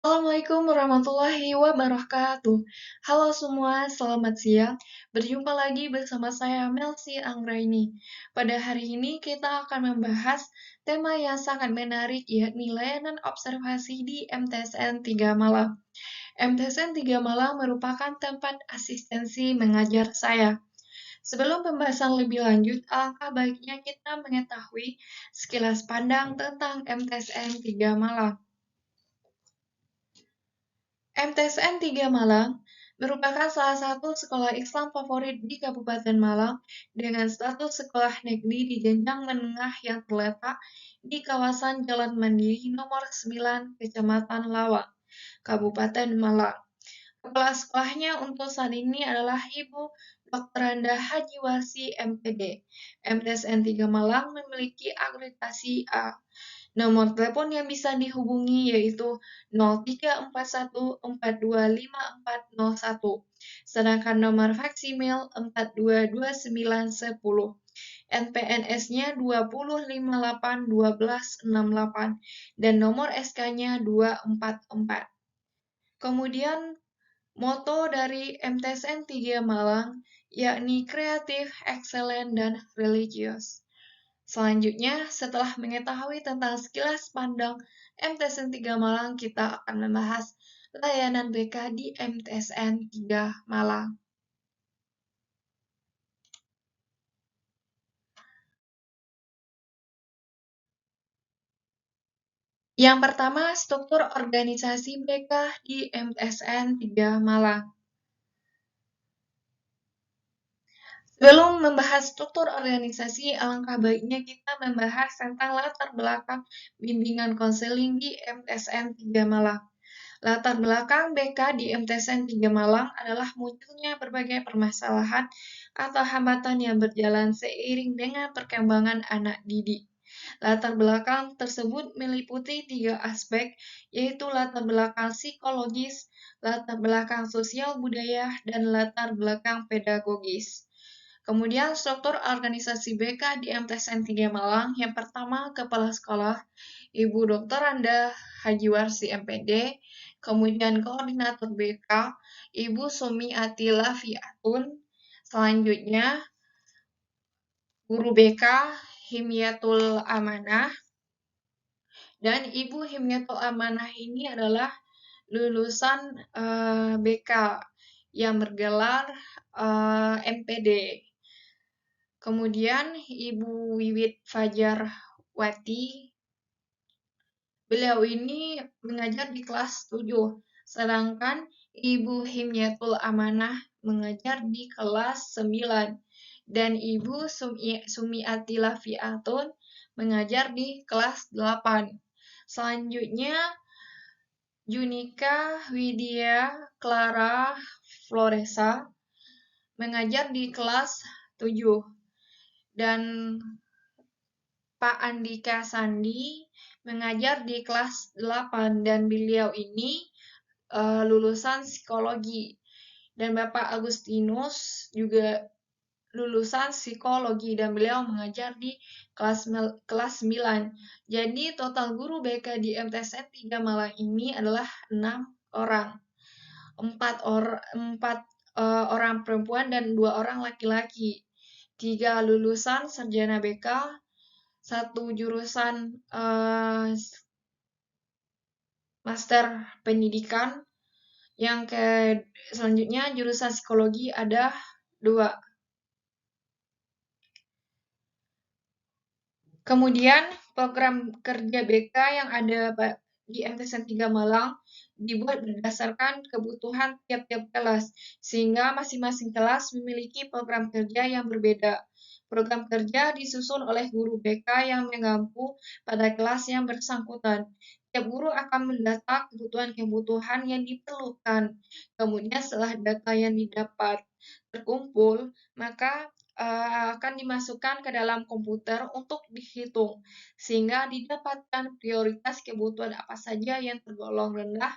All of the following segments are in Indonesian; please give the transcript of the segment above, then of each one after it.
Assalamualaikum warahmatullahi wabarakatuh. Halo semua, selamat siang. Berjumpa lagi bersama saya Melsi Anggraini. Pada hari ini kita akan membahas tema yang sangat menarik yakni layanan observasi di MTSN 3 Malang. MTSN 3 Malang merupakan tempat asistensi mengajar saya. Sebelum pembahasan lebih lanjut, alangkah baiknya kita mengetahui sekilas pandang tentang MTSN 3 Malang. MTSN 3 Malang merupakan salah satu sekolah Islam favorit di Kabupaten Malang dengan status sekolah negeri di jenjang menengah yang terletak di kawasan Jalan Mandiri nomor 9, Kecamatan Lawang, Kabupaten Malang. Kepala sekolahnya untuk saat ini adalah Ibu Dr. Anda Haji Warsi MPD. MTSN 3 Malang memiliki akreditasi A. Nomor telepon yang bisa dihubungi yaitu 0341425401, sedangkan nomor faksimil 422910. NPNS-nya 20581268 dan nomor SK-nya 244. Kemudian moto dari MTSN 3 Malang yakni kreatif, excellent, dan religius. Selanjutnya, setelah mengetahui tentang sekilas pandang MTSN 3 Malang, kita akan membahas layanan BK di MTSN 3 Malang. Yang pertama, struktur organisasi BK di MTSN 3 Malang. Sebelum membahas struktur organisasi, alangkah baiknya kita membahas tentang latar belakang bimbingan konseling di MTSN 3 Malang. Latar belakang BK di MTSN 3 Malang adalah munculnya berbagai permasalahan atau hambatan yang berjalan seiring dengan perkembangan anak didik. Latar belakang tersebut meliputi 3 aspek, yaitu latar belakang psikologis, latar belakang sosial budaya, dan latar belakang pedagogis. Kemudian struktur organisasi BK di MTSN 3 Malang, yang pertama Kepala Sekolah, Ibu Dr. Anda Haji Warsi MPD, kemudian Koordinator BK, Ibu Sumi Atila Fiatun, selanjutnya Guru BK Himyatul Amanah, dan Ibu Himyatul Amanah ini adalah lulusan BK yang bergelar MPD. Kemudian Ibu Wiwit Fajarwati, beliau ini mengajar di kelas 7, sedangkan Ibu Himyatul Amanah mengajar di kelas 9, dan Ibu Sumi Atila Fiatun mengajar di kelas 8. Selanjutnya, Junika Widya Clara Floresa mengajar di kelas 7, dan Pak Andika Sandi mengajar di kelas 8, dan beliau ini lulusan psikologi. Dan Bapak Agustinus juga lulusan psikologi dan beliau mengajar di kelas 9. Jadi total guru BK di MTSN 3 Malang ini adalah 6 orang. 4 orang perempuan dan 2 orang laki-laki. 3 lulusan sarjana BK, 1 jurusan master pendidikan, yang selanjutnya jurusan psikologi ada 2. Kemudian program kerja BK yang ada di MTSN 3 Malang dibuat berdasarkan kebutuhan tiap-tiap kelas, sehingga masing-masing kelas memiliki program kerja yang berbeda. Program kerja disusun oleh guru BK yang mengampu pada kelas yang bersangkutan. Tiap guru akan mendata kebutuhan-kebutuhan yang diperlukan. Kemudian setelah data yang didapat terkumpul, maka akan dimasukkan ke dalam komputer untuk dihitung, sehingga didapatkan prioritas kebutuhan apa saja yang tergolong rendah,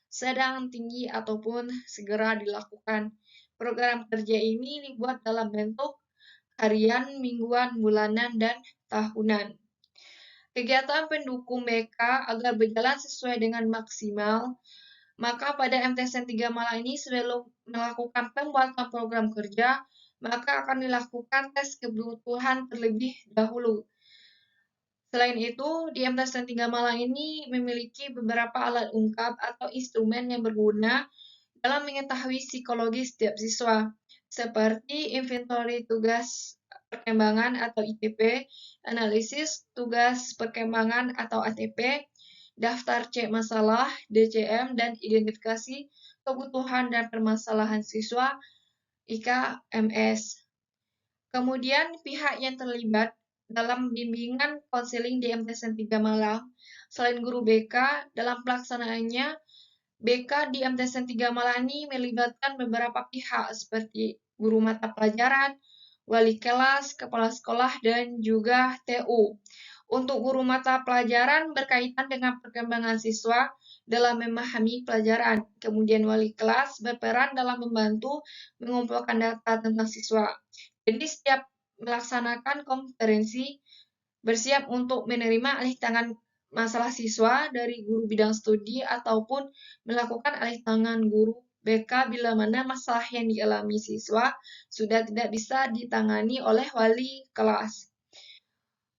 sedang, tinggi, ataupun segera dilakukan. Program kerja ini dibuat dalam bentuk harian, mingguan, bulanan, dan tahunan. kegiatan pendukung BK agar berjalan sesuai dengan maksimal, maka pada MTSN 3 Malang ini sebelum melakukan pembuatan program kerja, maka akan dilakukan tes kebutuhan terlebih dahulu. Selain itu, di MTSN 3 Malang ini memiliki beberapa alat ungkap atau instrumen yang berguna dalam mengetahui psikologi setiap siswa, seperti inventory tugas perkembangan atau ITP, analisis tugas perkembangan atau ATP, daftar cek masalah DCM, dan identifikasi kebutuhan dan permasalahan siswa IKMS. Kemudian pihak yang terlibat dalam bimbingan konseling di MTSN 3 Malang, selain guru BK, dalam pelaksanaannya BK di MTSN 3 Malang ini melibatkan beberapa pihak seperti guru mata pelajaran, wali kelas, kepala sekolah, dan juga TU. Untuk guru mata pelajaran berkaitan dengan perkembangan siswa dalam memahami pelajaran. Kemudian wali kelas berperan dalam membantu mengumpulkan data tentang siswa. Jadi setiap melaksanakan konferensi bersiap untuk menerima alih tangan masalah siswa dari guru bidang studi ataupun melakukan alih tangan guru BK bila mana masalah yang dialami siswa sudah tidak bisa ditangani oleh wali kelas.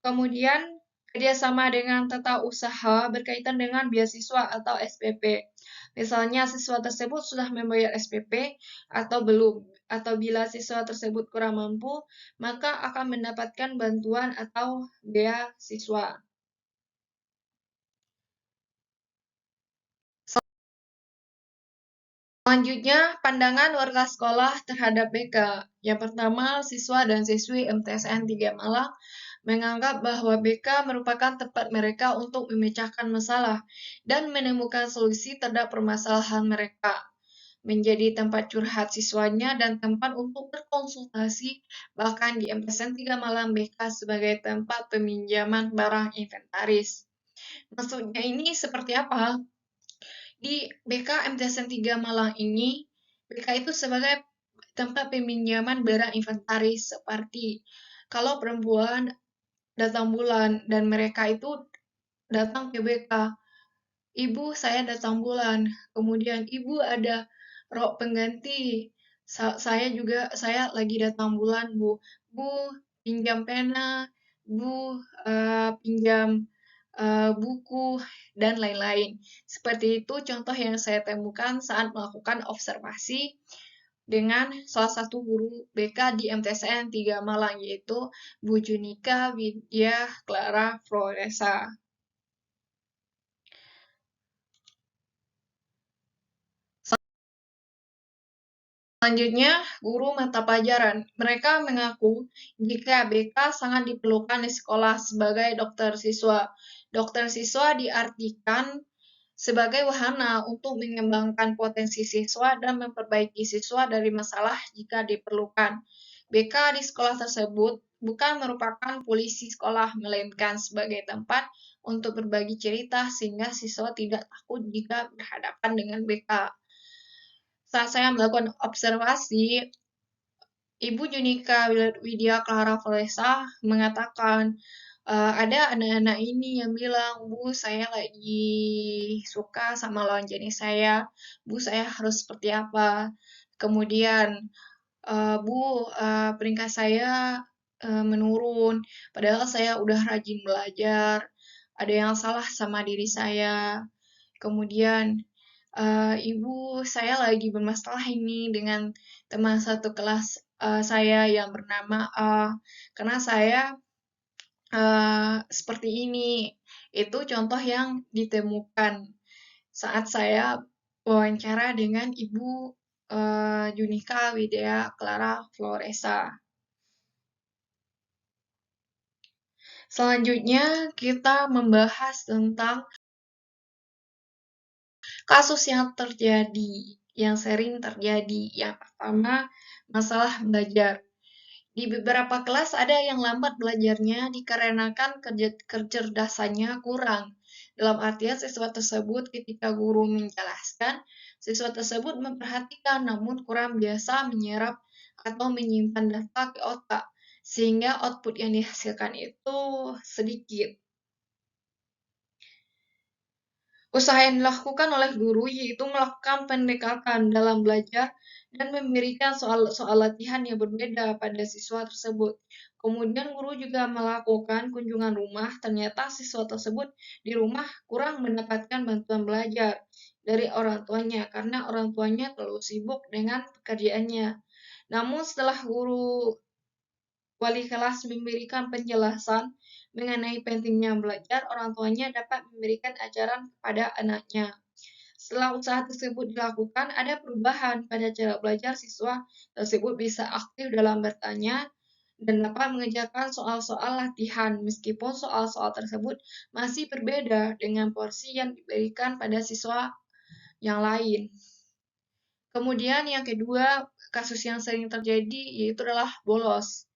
Kemudian kerjasama dengan tata usaha berkaitan dengan beasiswa atau SPP. Misalnya siswa tersebut sudah membayar SPP atau belum, atau bila siswa tersebut kurang mampu, maka akan mendapatkan bantuan atau beasiswa. Selanjutnya, pandangan warga sekolah terhadap BK. Yang pertama, siswa dan siswi MTSN 3 Malang menganggap bahwa BK merupakan tempat mereka untuk memecahkan masalah dan menemukan solusi terhadap permasalahan mereka. Menjadi tempat curhat siswanya dan tempat untuk berkonsultasi, bahkan di MTSN 3 Malang BK sebagai tempat peminjaman barang inventaris. Maksudnya ini seperti apa? Di BK MTSN 3 Malang ini, BK itu sebagai tempat peminjaman barang inventaris seperti kalau perempuan datang bulan dan mereka itu datang ke BK. Ibu, saya datang bulan. Kemudian ibu ada rok pengganti. Saya lagi datang bulan, Bu. Bu, pinjam pena. Bu, pinjam buku dan lain-lain. Seperti itu contoh yang saya temukan saat melakukan observasi dengan salah satu guru BK di MTSN 3 Malang, yaitu Bu Junika Widya Clara Floresa. Selanjutnya, guru mata pelajaran. Mereka mengaku jika BK sangat diperlukan di sekolah sebagai dokter siswa. Dokter siswa diartikan sebagai wahana untuk mengembangkan potensi siswa dan memperbaiki siswa dari masalah jika diperlukan. BK di sekolah tersebut bukan merupakan polisi sekolah, melainkan sebagai tempat untuk berbagi cerita sehingga siswa tidak takut jika berhadapan dengan BK. Saat saya melakukan observasi, Ibu Junika Widya Clara Floresa mengatakan, ada anak-anak ini yang bilang, Bu, saya lagi suka sama lawan jenis saya. Bu, saya harus seperti apa? Kemudian, Bu, peringkat saya menurun. Padahal saya udah rajin belajar. Ada yang salah sama diri saya. Kemudian, Ibu, saya lagi bermasalah ini dengan teman satu kelas saya yang bernama A, karena saya seperti ini. Itu contoh yang ditemukan saat saya wawancara dengan Ibu Junika Widya Clara Floresa. Selanjutnya, kita membahas tentang kasus yang terjadi, yang sering terjadi. Yang pertama, masalah belajar. Di beberapa kelas ada yang lambat belajarnya dikarenakan kecerdasannya kurang. Dalam artian siswa tersebut ketika guru menjelaskan, siswa tersebut memperhatikan namun kurang biasa menyerap atau menyimpan data ke otak, sehingga output yang dihasilkan itu sedikit. Usaha yang dilakukan oleh guru yaitu melakukan pendekatan dalam belajar dan memberikan soal-soal latihan yang berbeda pada siswa tersebut. Kemudian guru juga melakukan kunjungan rumah, ternyata siswa tersebut di rumah kurang mendapatkan bantuan belajar dari orang tuanya karena orang tuanya terlalu sibuk dengan pekerjaannya. Namun setelah guru wali kelas memberikan penjelasan mengenai pentingnya belajar, orang tuanya dapat memberikan ajaran kepada anaknya. Setelah usaha tersebut dilakukan, ada perubahan pada cara belajar siswa tersebut bisa aktif dalam bertanya dan dapat mengerjakan soal-soal latihan, meskipun soal-soal tersebut masih berbeda dengan porsi yang diberikan pada siswa yang lain. Kemudian yang kedua, kasus yang sering terjadi yaitu adalah bolos.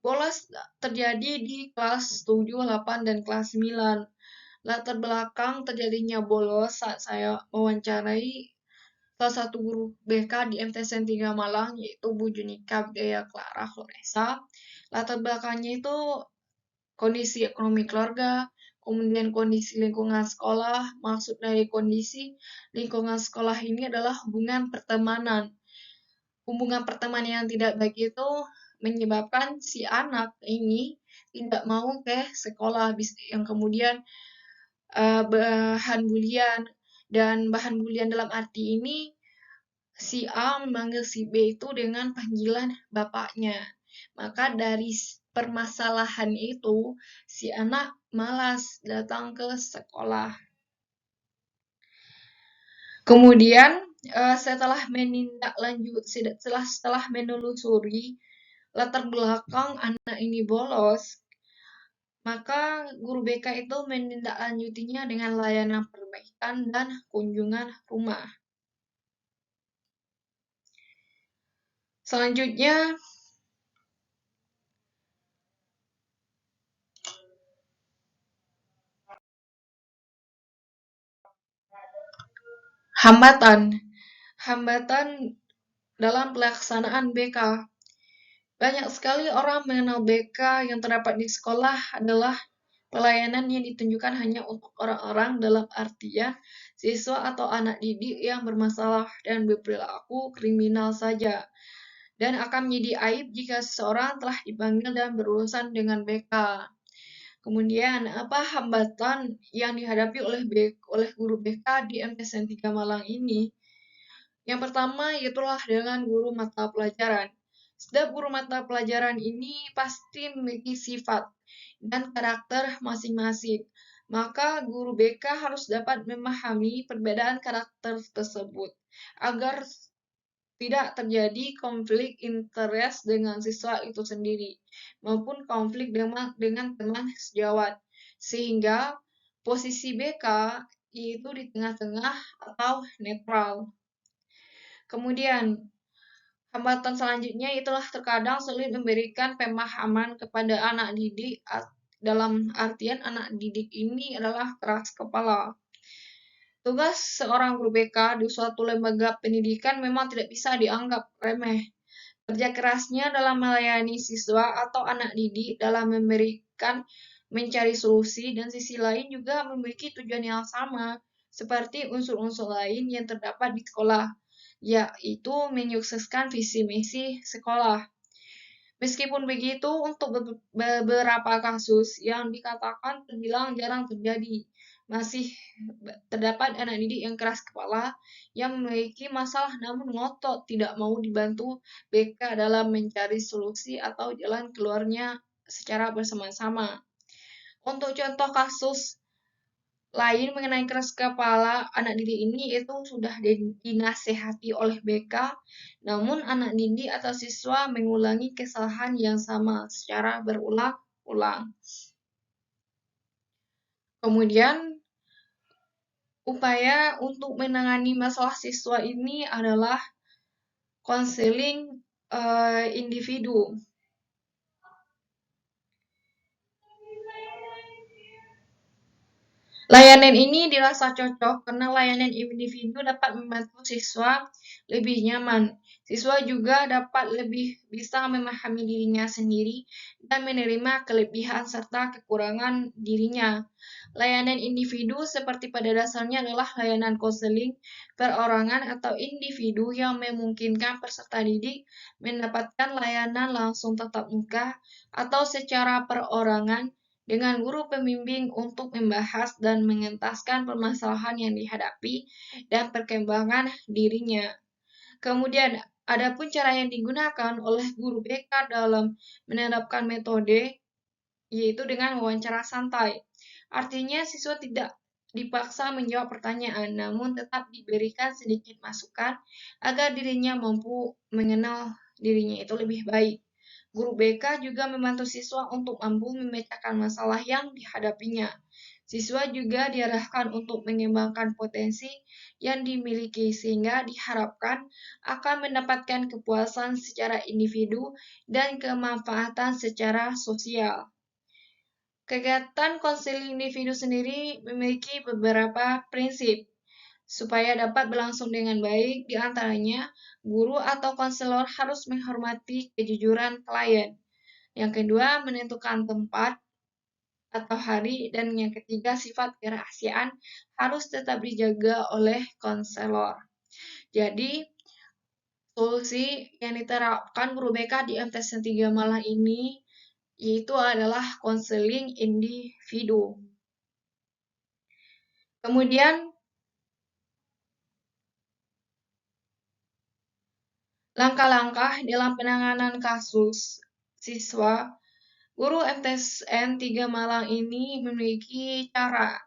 Bolos terjadi di kelas 7, 8, dan kelas 9. Latar belakang terjadinya bolos saat saya mewawancarai salah satu guru BK di MTSN 3 Malang, yaitu Bu Junika Widya Clara Floresa. Latar belakangnya itu kondisi ekonomi keluarga, kemudian kondisi lingkungan sekolah. Maksud dari kondisi lingkungan sekolah ini adalah hubungan pertemanan. Hubungan pertemanan yang tidak baik itu menyebabkan si anak ini tidak mau ke sekolah, yang kemudian bahan bulian. Dan bahan bulian dalam arti ini, si A memanggil si B itu dengan panggilan bapaknya. Maka dari permasalahan itu, si anak malas datang ke sekolah. Kemudian setelah menelusuri latar belakang anak ini bolos, maka guru BK itu menindaklanjutinya dengan layanan perbaikan dan kunjungan rumah. Selanjutnya, hambatan dalam pelaksanaan BK. Banyak sekali orang mengenal BK yang terdapat di sekolah adalah pelayanan yang ditunjukkan hanya untuk orang-orang dalam artian siswa atau anak didik yang bermasalah dan berperilaku kriminal saja. Dan akan menjadi aib jika seseorang telah dipanggil dan berurusan dengan BK. Kemudian, apa hambatan yang dihadapi oleh guru BK di MTSN 3 Malang ini? Yang pertama, iaitulah dengan guru mata pelajaran. Setiap guru mata pelajaran ini pasti memiliki sifat dan karakter masing-masing. Maka guru BK harus dapat memahami perbedaan karakter tersebut agar tidak terjadi konflik interest dengan siswa itu sendiri maupun konflik dengan teman sejawat, sehingga posisi BK itu di tengah-tengah atau netral. Kemudian, hambatan selanjutnya itulah terkadang sulit memberikan pemahaman kepada anak didik, dalam artian anak didik ini adalah keras kepala. Tugas seorang guru BK di suatu lembaga pendidikan memang tidak bisa dianggap remeh. Kerja kerasnya dalam melayani siswa atau anak didik dalam mencari solusi, dan sisi lain juga memiliki tujuan yang sama seperti unsur-unsur lain yang terdapat di sekolah, yaitu menyukseskan visi misi sekolah. Meskipun begitu, untuk beberapa kasus yang dikatakan terbilang jarang terjadi, masih terdapat anak didik yang keras kepala yang memiliki masalah namun ngotot tidak mau dibantu BK dalam mencari solusi atau jalan keluarnya secara bersama-sama. Untuk contoh kasus lain mengenai keras kepala anak didik ini, itu sudah dinasehati oleh BK, namun anak didik atau siswa mengulangi kesalahan yang sama secara berulang-ulang. Kemudian, upaya untuk menangani masalah siswa ini adalah konseling individu. Layanan ini dirasa cocok karena layanan individu dapat membantu siswa lebih nyaman. Siswa juga dapat lebih bisa memahami dirinya sendiri dan menerima kelebihan serta kekurangan dirinya. Layanan individu seperti pada dasarnya adalah layanan konseling perorangan atau individu yang memungkinkan peserta didik mendapatkan layanan langsung tatap muka atau secara perorangan dengan guru pembimbing untuk membahas dan mengentaskan permasalahan yang dihadapi dan perkembangan dirinya. Kemudian, adapun cara yang digunakan oleh guru BK dalam menerapkan metode yaitu dengan wawancara santai. Artinya siswa tidak dipaksa menjawab pertanyaan, namun tetap diberikan sedikit masukan agar dirinya mampu mengenal dirinya itu lebih baik. Guru BK juga membantu siswa untuk mampu memecahkan masalah yang dihadapinya. Siswa juga diarahkan untuk mengembangkan potensi yang dimiliki sehingga diharapkan akan mendapatkan kepuasan secara individu dan kemanfaatan secara sosial. Kegiatan konseling individu sendiri memiliki beberapa prinsip supaya dapat berlangsung dengan baik. Di antaranya, guru atau konselor harus menghormati kejujuran klien. Yang kedua, menentukan tempat atau hari, dan yang ketiga, sifat kerahasiaan harus tetap dijaga oleh konselor. Jadi, solusi yang diterapkan guru BK di MTSN 3 Malang ini yaitu adalah konseling individu. Kemudian, langkah-langkah dalam penanganan kasus siswa, guru MTSN 3 Malang ini memiliki cara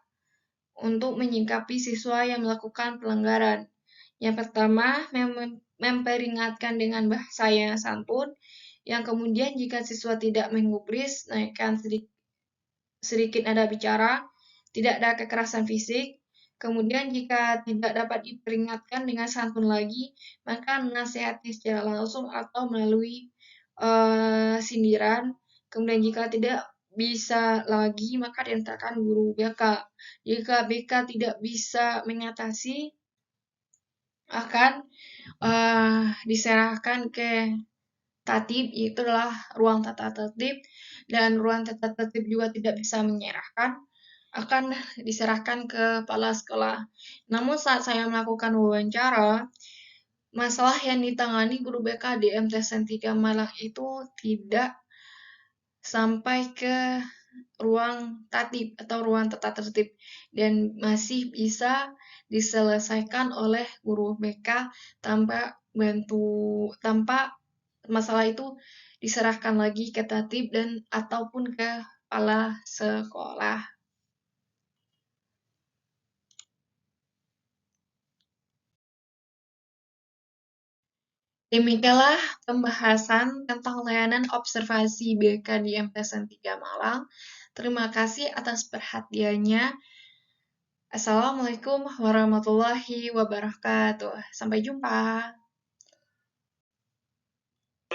untuk menyikapi siswa yang melakukan pelanggaran. Yang pertama, memperingatkan dengan bahasa yang santun. Yang kemudian, jika siswa tidak menggubris, naikkan sedikit nada bicara, tidak ada kekerasan fisik. Kemudian jika tidak dapat diperingatkan dengan santun lagi, maka menasihati secara langsung atau melalui sindiran. Kemudian jika tidak bisa lagi, maka diantarkan guru BK. Jika BK tidak bisa mengatasi, akan diserahkan ke tatib, yaitu adalah ruang tata tertib, dan ruang tata tertib juga tidak bisa menyerahkan, akan diserahkan ke kepala sekolah. Namun saat saya melakukan wawancara, masalah yang ditangani guru BK di MTSN 3 Malang itu tidak sampai ke ruang tatib atau ruang tata tertib dan masih bisa diselesaikan oleh guru BK tanpa masalah itu diserahkan lagi ke tatib dan ataupun ke kepala sekolah. Demikianlah pembahasan tentang layanan observasi BK di MTSN 3 Malang. Terima kasih atas perhatiannya. Assalamualaikum warahmatullahi wabarakatuh. Sampai jumpa.